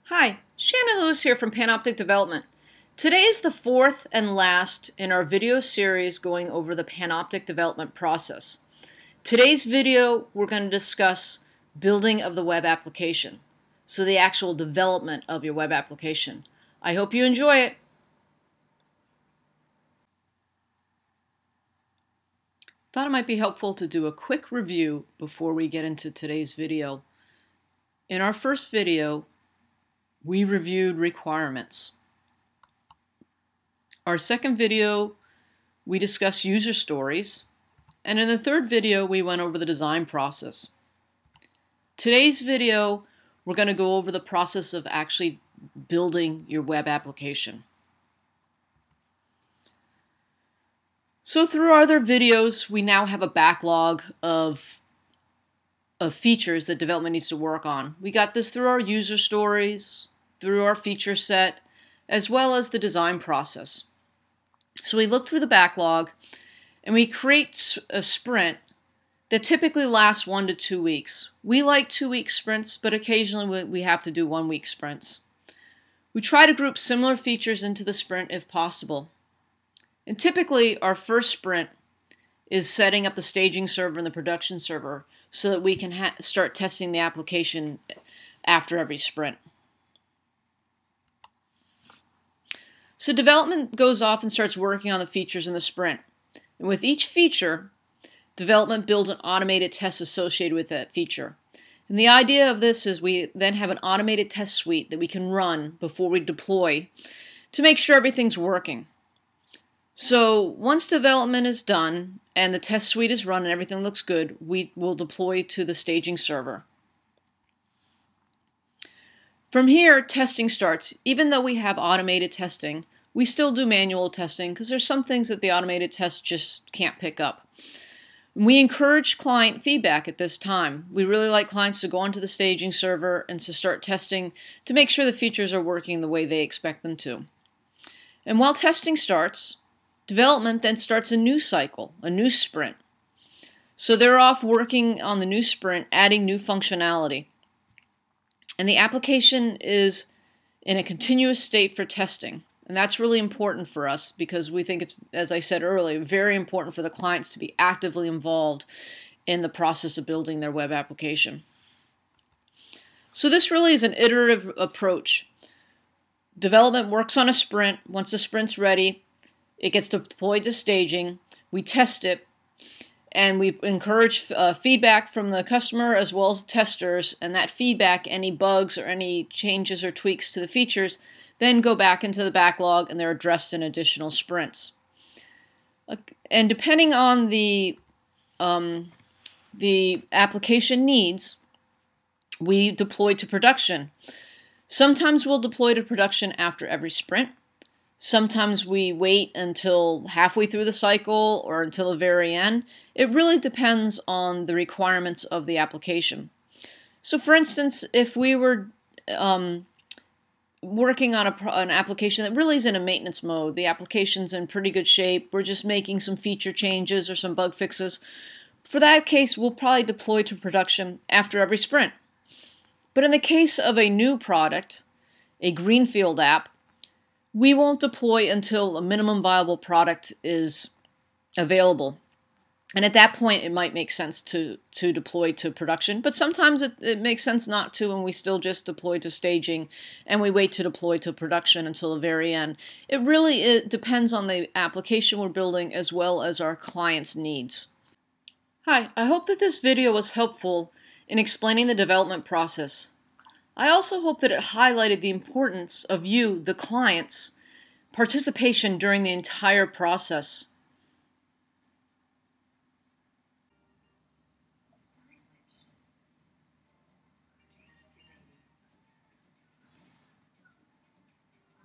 Hi, Shannon Lewis here from Panoptic Development. Today is the fourth and last in our video series going over the Panoptic development process. Today's video we're going to discuss building of the web application, so the actual development of your web application. I hope you enjoy it. Thought it might be helpful to do a quick review before we get into today's video. In our first video, we reviewed requirements. Our second video, we discussed user stories. And in the third video, we went over the design process. Today's video, we're going to go over the process of actually building your web application. So through our other videos, we now have a backlog of features that development needs to work on. We got this through our user stories, through our feature set, as well as the design process. So we look through the backlog and we create a sprint that typically lasts 1 to 2 weeks. We like 2-week sprints, but occasionally we have to do 1-week sprints. We try to group similar features into the sprint if possible. And typically our first sprint is setting up the staging server and the production server so that we can start testing the application after every sprint. So development goes off and starts working on the features in the sprint. And with each feature, development builds an automated test associated with that feature. And the idea of this is we then have an automated test suite that we can run before we deploy to make sure everything's working. So once development is done and the test suite is run and everything looks good, we will deploy to the staging server. From here, testing starts. Even though we have automated testing, we still do manual testing because there's some things that the automated test just can't pick up. We encourage client feedback at this time. We really like clients to go onto the staging server and to start testing to make sure the features are working the way they expect them to. And while testing starts, development then starts a new cycle, a new sprint. So they're off working on the new sprint, adding new functionality. And the application is in a continuous state for testing. And that's really important for us because we think it's, as I said earlier, very important for the clients to be actively involved in the process of building their web application. So this really is an iterative approach. Development works on a sprint. Once the sprint's ready, it gets deployed to staging. We test it. And we encourage feedback from the customer as well as testers, and that feedback, any bugs or any changes or tweaks to the features, then go back into the backlog and they're addressed in additional sprints. And depending on the application needs, we deploy to production. Sometimes we'll deploy to production after every sprint. Sometimes we wait until halfway through the cycle or until the very end. It really depends on the requirements of the application. So for instance, if we were working on an application that really is in a maintenance mode, the application's in pretty good shape, we're just making some feature changes or some bug fixes, for that case we'll probably deploy to production after every sprint. But in the case of a new product, a greenfield app, we won't deploy until a minimum viable product is available. And at that point, it might make sense to deploy to production, but sometimes it makes sense not to, and we still just deploy to staging, and we wait to deploy to production until the very end. It depends on the application we're building as well as our client's needs. Hi, I hope that this video was helpful in explaining the development process. I also hope that it highlighted the importance of you, the client's, participation during the entire process.